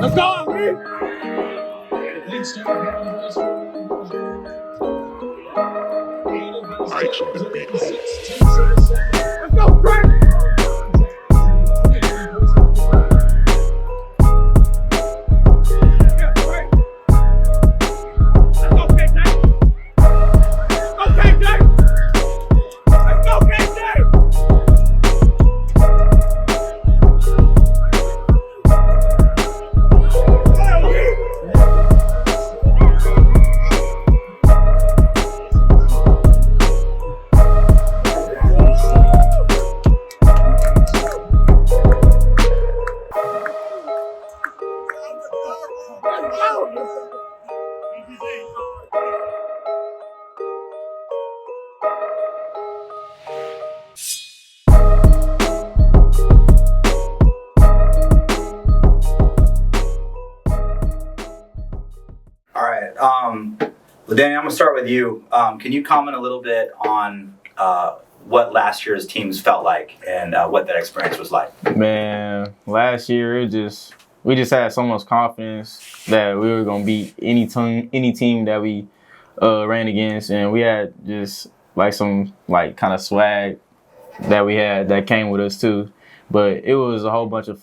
Let's go, LB. Let's go, Frank. All right. Well, Danny, I'm going to start with you. Can you comment a little bit on what last year's teams felt like and what that experience was like? Man, last year we just had so much confidence that we were gonna beat any team that we ran against, and we had just like some like kind of swag that we had that came with us too. But it was a whole bunch of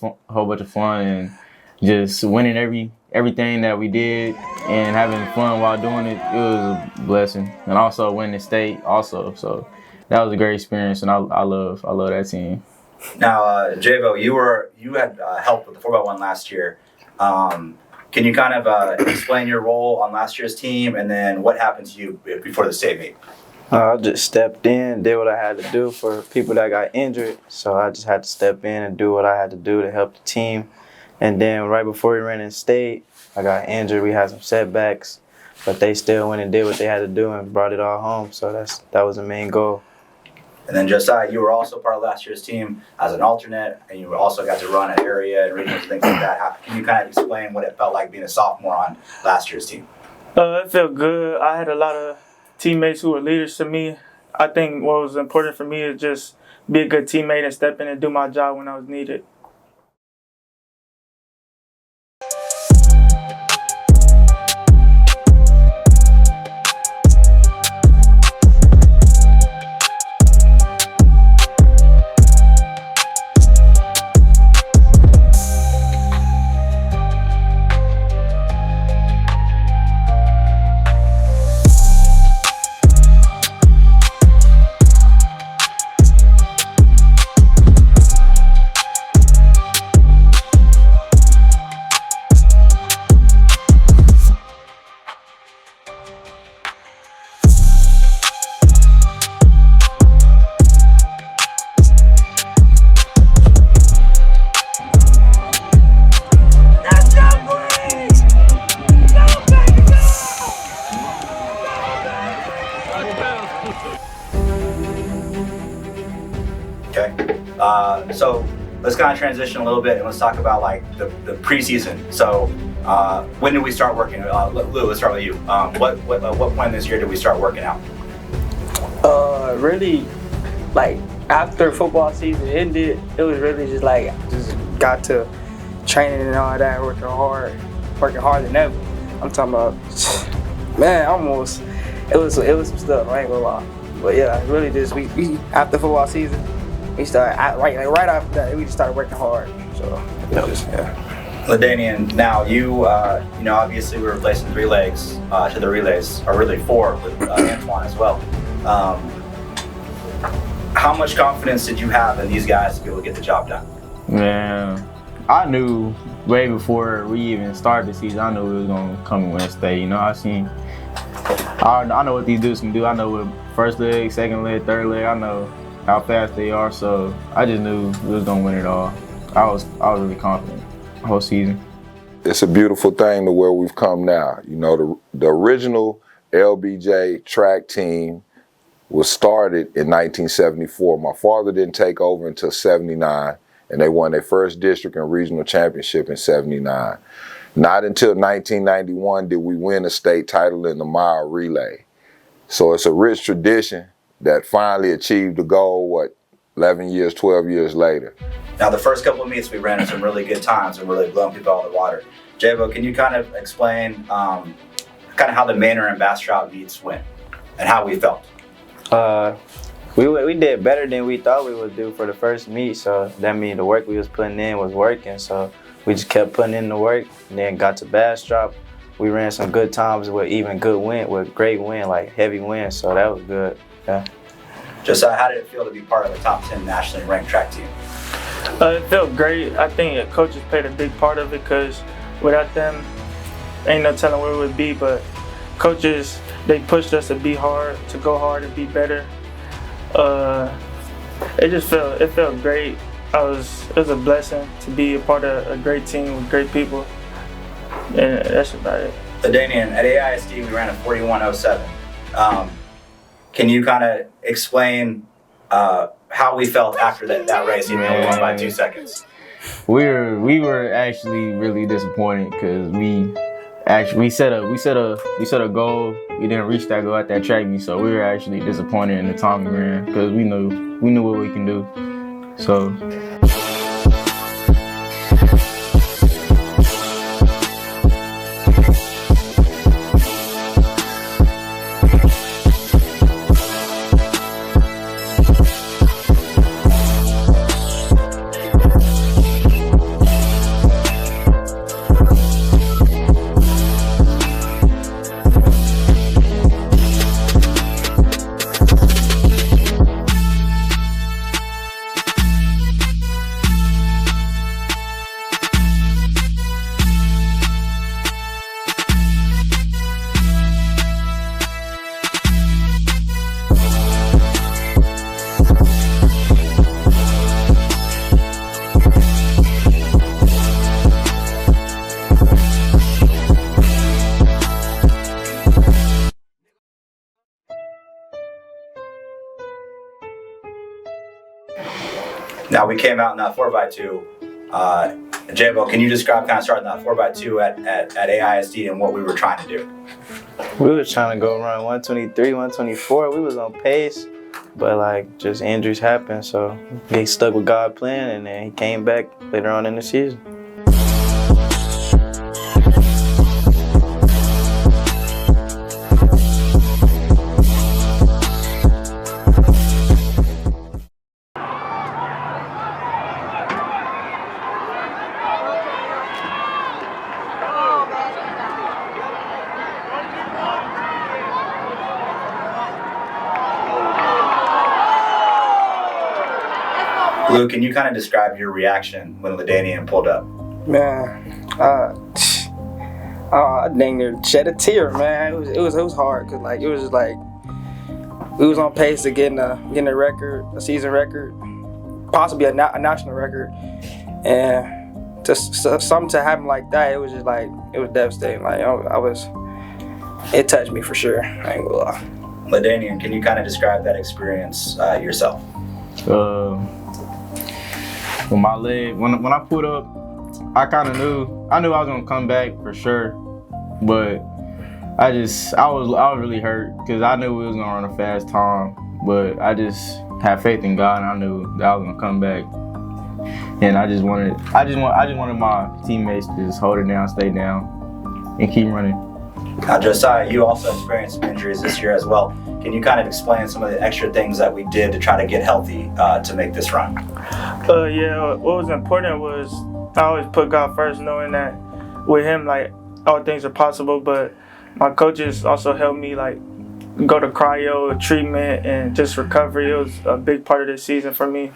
fun, and just winning everything that we did and having fun while doing it. It was a blessing, and also winning state also. So that was a great experience, and I love that team. Now, Javo, you had help with the 4x1 last year. Can you kind of explain your role on last year's team, and then what happened to you before the state meet? I just stepped in, did what I had to do for people that got injured. So I just had to step in and do what I had to do to help the team. And then right before we ran in state, I got injured. We had some setbacks, but they still went and did what they had to do and brought it all home. So that was the main goal. And then Josiah, you were also part of last year's team as an alternate, and you also got to run an area and regionals and things like that. Can you kind of explain what it felt like being a sophomore on last year's team? It felt good. I had a lot of teammates who were leaders to me. I think what was important for me is just be a good teammate and step in and do my job when I was needed. Okay. So let's kind of transition a little bit and let's talk about like the preseason. So when did we start working? Lou, let's start with you. What point this year did we start working out? Really, like after football season ended, it was really just got to training and all that, working harder than ever. I'm talking about, man, almost. It was some stuff. I ain't gonna lie, but yeah, really just we after football season, we started right after that we just started working hard. So yeah. LaDanian, now you obviously we're replacing 3 legs to the relays, or really 4 with Antoine as well. How much confidence did you have in these guys to be able to get the job done? Man, I knew way before we even started the season, I knew we was gonna come and win state. You know, I know what these dudes can do. I know what first leg, second leg, third leg. I know how fast they are. So I just knew we was gonna win it all. I was really confident the whole season. It's a beautiful thing to where we've come now. You know, the original LBJ track team was started in 1974. My father didn't take over until 79, and they won their first district and regional championship in 79. Not until 1991 did we win a state title in the mile relay. So it's a rich tradition that finally achieved the goal, 11 years, 12 years later. Now, the first couple of meets, we ran in some really good times and really blowing people out of the water. Jabo, can you kind of explain kind of how the Manor and Bastrop meets went and how we felt? We did better than we thought we would do for the first meet, so that means the work we was putting in was working, so we just kept putting in the work, and then got to Bastrop. We ran some good times with even good wind, with great wind, like heavy wind, so that was good, yeah. Josiah, how did it feel to be part of the top 10 nationally ranked track team? It felt great. I think the coaches played a big part of it because without them, ain't no telling where we would be, but coaches, they pushed us to be hard, to go hard and be better. It felt great. It was a blessing to be a part of a great team with great people, and that's about it. LaDainian, at AISD we ran a 41.07. Can you kind of explain how we felt after that race, even though we won by 2 seconds? We were actually really disappointed because we set a goal. We didn't reach that goal at that track meet, so we were actually disappointed in the time we ran because we knew what we can do. So. Now, we came out in that 4x2. Jabo, can you describe kind of starting that 4x2 at AISD and what we were trying to do? We were trying to go run 123, 124. We was on pace, but like just injuries happened, so we stuck with God's plan, and then he came back later on in the season. Luke, can you kind of describe your reaction when LaDainian pulled up? Man, I dang near shed a tear, man. It was hard because like it was just like we was on pace to getting a record, a season record, possibly a national record, and just something to happen like that, it was just like it was devastating. Like it touched me for sure. I ain't gonna lie. LaDainian, can you kind of describe that experience yourself? With my leg, when I pulled up, I knew I was gonna come back for sure, but I was really hurt because I knew we was gonna run a fast time, but I just had faith in God, and I knew that I was gonna come back, and I just wanted my teammates to just hold it down, stay down, and keep running. Now, Josiah, you also experienced some injuries this year as well. Can you kind of explain some of the extra things that we did to try to get healthy to make this run? Yeah, what was important was I always put God first, knowing that with Him, like, all things are possible, but my coaches also helped me, like, go to cryo, treatment, and just recovery. It was a big part of this season for me,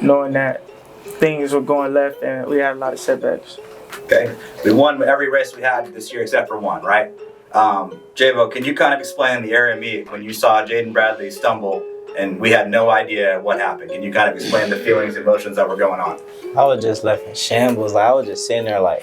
knowing that things were going left and we had a lot of setbacks. Okay, we won every race we had this year except for one, right? Jabo, can you kind of explain the area meet when you saw Jaden Bradley stumble and we had no idea what happened? Can you kind of explain the feelings, emotions that were going on? I was just left in shambles. Like, I was just sitting there like,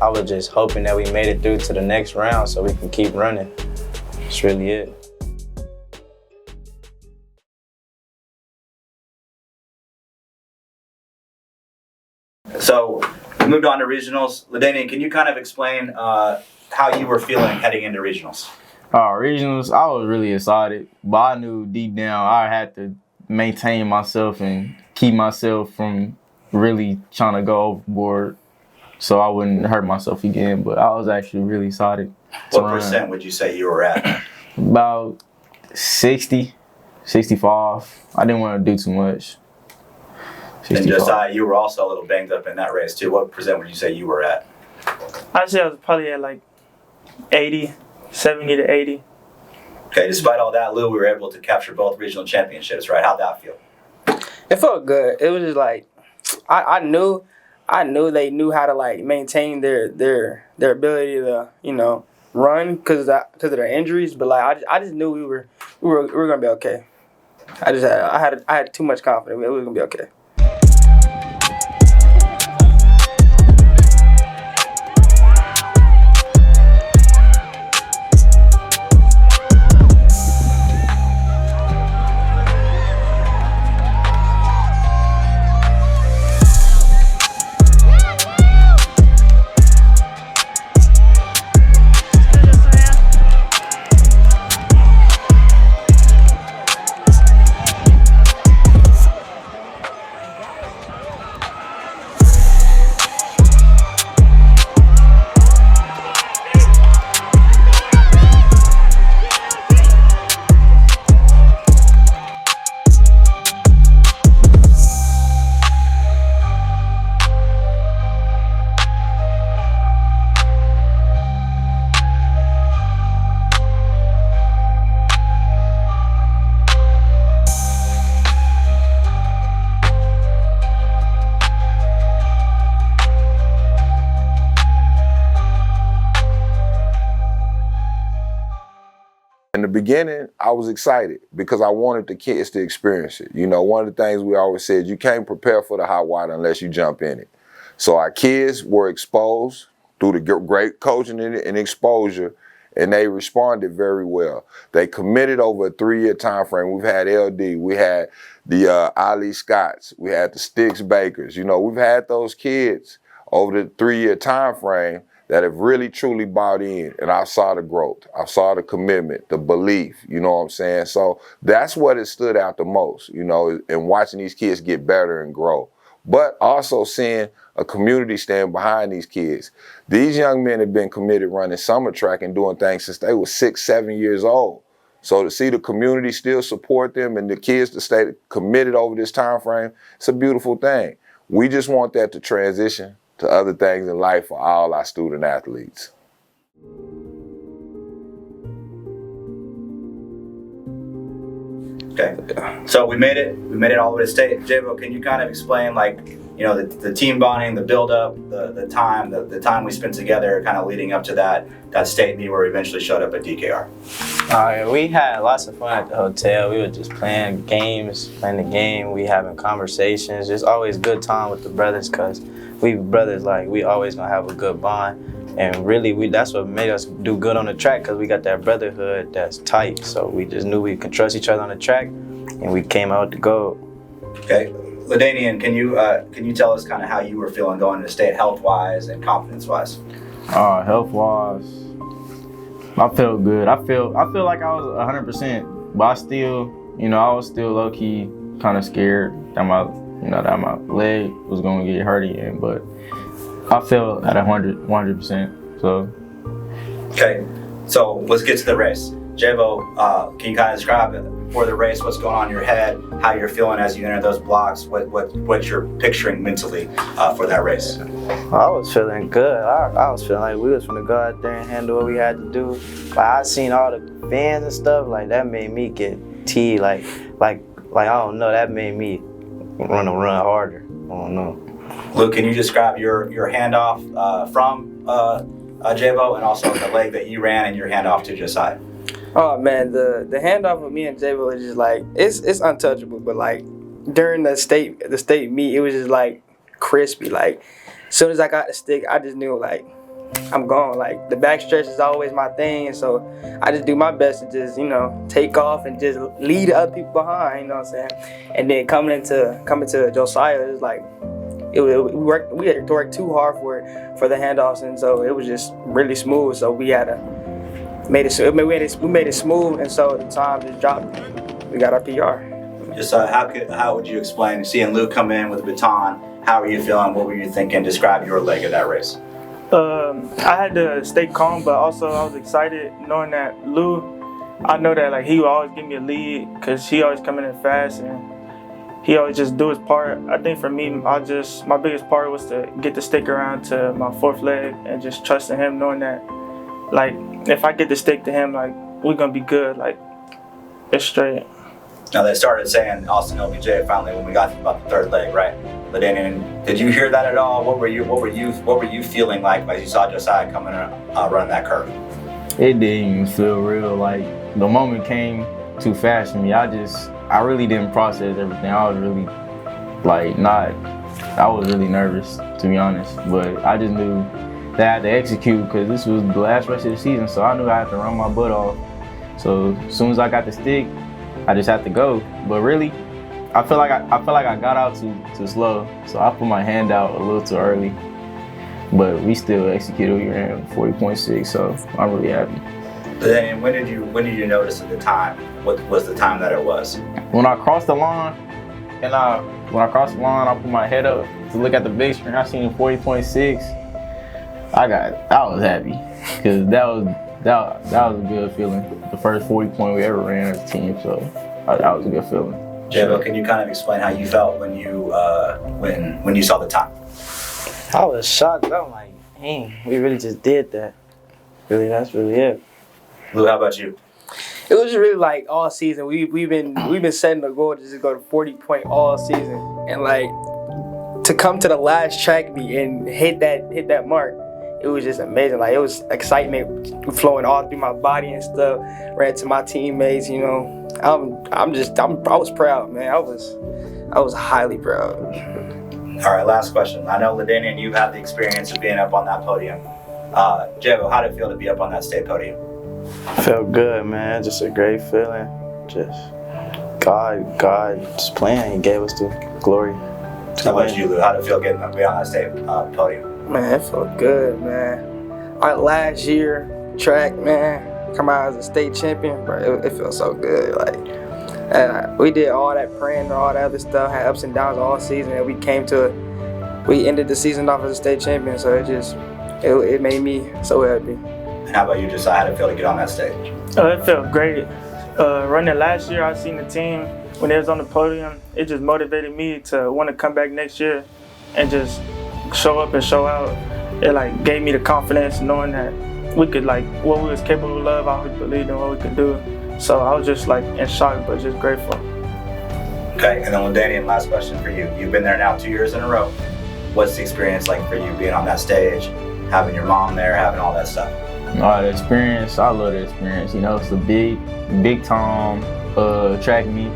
I was just hoping that we made it through to the next round so we can keep running. That's really it. So we moved on to regionals. LaDainian, can you kind of explain how you were feeling heading into regionals? Regionals, I was really excited, but I knew deep down I had to maintain myself and keep myself from really trying to go overboard so I wouldn't hurt myself again. But I was actually really excited. What percent would you say you were at? About 60, 65. I didn't want to do too much. 65. And Josiah, you were also a little banged up in that race too. What percent would you say you were at? I'd say I was probably at like 80, 70 to 80. Okay, despite all that, Lou, we were able to capture both regional championships, right? How'd that feel? It felt good. It was just like I knew they knew how to like maintain their ability to run because of their injuries. But like I just knew we were gonna be okay. I had too much confidence. We were gonna be okay. In the beginning, I was excited because I wanted the kids to experience it. You know, one of the things we always said, you can't prepare for the hot water unless you jump in it. So our kids were exposed through the great coaching and exposure, and they responded very well. They committed over a 3-year time frame. We've had LD, we had the Ali Scotts, we had the Sticks Bakers. You know, we've had those kids over the 3-year time frame that have really truly bought in, and I saw the growth. I saw the commitment, the belief, you know what I'm saying? So that's what it stood out the most, you know, and watching these kids get better and grow. But also seeing a community stand behind these kids. These young men have been committed running summer track and doing things since they were 6, 7 years old. So to see the community still support them and the kids to stay committed over this time frame, it's a beautiful thing. We just want that to transition to other things in life for all our student athletes. Okay, so we made it all the way to state. Javo, can you kind of explain, like, you know, the team bonding, the build-up, the time we spent together, kind of leading up to that state meet where we eventually showed up at DKR? We had lots of fun at the hotel. We were just playing the game. We having conversations. Just always good time with the brothers because we brothers, like, we always gonna have a good bond. And really, that's what made us do good on the track because we got that brotherhood that's tight. So we just knew we could trust each other on the track, and we came out to go. Okay, LaDainian, can you tell us kind of how you were feeling going into state, health-wise and confidence-wise? Health-wise, I felt good. I feel like I was 100%, but I was still low-key kind of scared that my leg was gonna get hurt again, but I feel at 100%. So. Okay, so let's get to the race. Javo, can you kind of describe it for the race, what's going on in your head, how you're feeling as you enter those blocks, what you're picturing mentally for that race? I was feeling good. I was feeling like we was gonna go out there and handle what we had to do. Like I seen all the fans and stuff, like that made me get T, like I don't know, that made me run harder. I don't know. Luke, can you describe your handoff from Javo and also the leg that you ran and your handoff to Josiah? Oh man, the handoff with me and Javo is just like it's untouchable. But like during the state meet, it was just like crispy. Like as soon as I got the stick, I just knew like I'm gone. Like the back stretch is always my thing, and so I just do my best to just take off and just lead other people behind. You know what I'm saying? And then coming into Josiah, it's like we had to work too hard for the handoffs, and so it was just really smooth. So we had to made it smooth, and so the time just dropped. We got our PR. Just how would you explain seeing Luke come in with a baton? How were you feeling? What were you thinking? Describe your leg of that race. I had to stay calm, but also I was excited knowing that Lou. I know that like he would always give me a lead because he always coming in fast and he always just do his part. I think for me, my biggest part was to get the stick around to my fourth leg and just trusting him, knowing that like if I get the stick to him, like we're gonna be good. Like it's straight. Now they started saying Austin LBJ finally when we got to about the third leg, right? But then, did you hear that at all? What were you feeling like as you saw Josiah coming running that curve? It didn't even feel real. Like the moment came too fast for me. I really didn't process everything. I was really nervous, to be honest. But I just knew that I had to execute because this was the last race of the season. So I knew I had to run my butt off. So as soon as I got the stick, I just had to go. But really, I feel like I got out too slow. So I put my hand out a little too early. But we still executed. We ran 40.6, so I'm really happy. But then when did you notice at the time? What was the time that it was? When I crossed the line, I put my head up to look at the big screen. I seen 40.6. I was happy because that was a good feeling. The first 40 point we ever ran as a team, so that was a good feeling. Jabo, can you kind of explain how you felt when you saw the time? I was shocked. I'm like, dang, we really just did that. Really, that's really it. Lou, how about you? It was really like all season. We've been setting the goal to just go to 40 point all season, and like to come to the last track meet and hit that mark. It was just amazing. Like it was excitement flowing all through my body and stuff. Ran to my teammates, you know. I was proud, man. I was highly proud. All right, last question. I know LaDainian, you've had the experience of being up on that podium. Jabo, how did it feel to be up on that state podium? Felt good, man. Just a great feeling. Just God just playing. He gave us the glory. How about you, Lou? How did it feel getting up on that state podium? Man, it felt good, man. Our last year track, man, come out as a state champion, bro. It felt so good. Like, we did all that praying and all that other stuff, had ups and downs all season, and we ended the season off as a state champion. So it made me so happy. And how about you, Josiah? How did it feel to get on that stage? It felt great. Running last year, I seen the team when they was on the podium. It just motivated me to want to come back next year and just show up and show out. It like gave me the confidence knowing that we could like what we was capable of. I always believed in what we could do. So I was just like in shock, but just grateful. Okay, and then LaDainian, last question for you. You've been there now 2 years in a row. What's the experience like for you being on that stage, having your mom there, having all that stuff? The experience, I love the experience. You know, it's a big time track meet.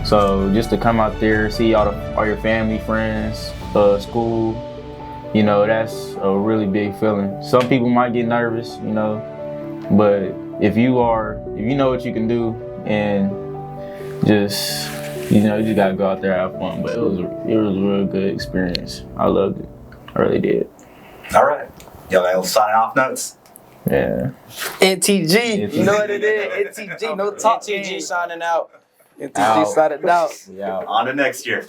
So just to come out there, see all your family, friends, school, you know, that's a really big feeling. Some people might get nervous, you know, but if you know what you can do and just, you know, you just gotta go out there and have fun. But it was a real good experience. I loved it. I really did. All right. Y'all got signing off notes? Yeah. NTG, you know what it is? NTG, no talk. NTG signing out. NTG signing out. Yeah. On to next year.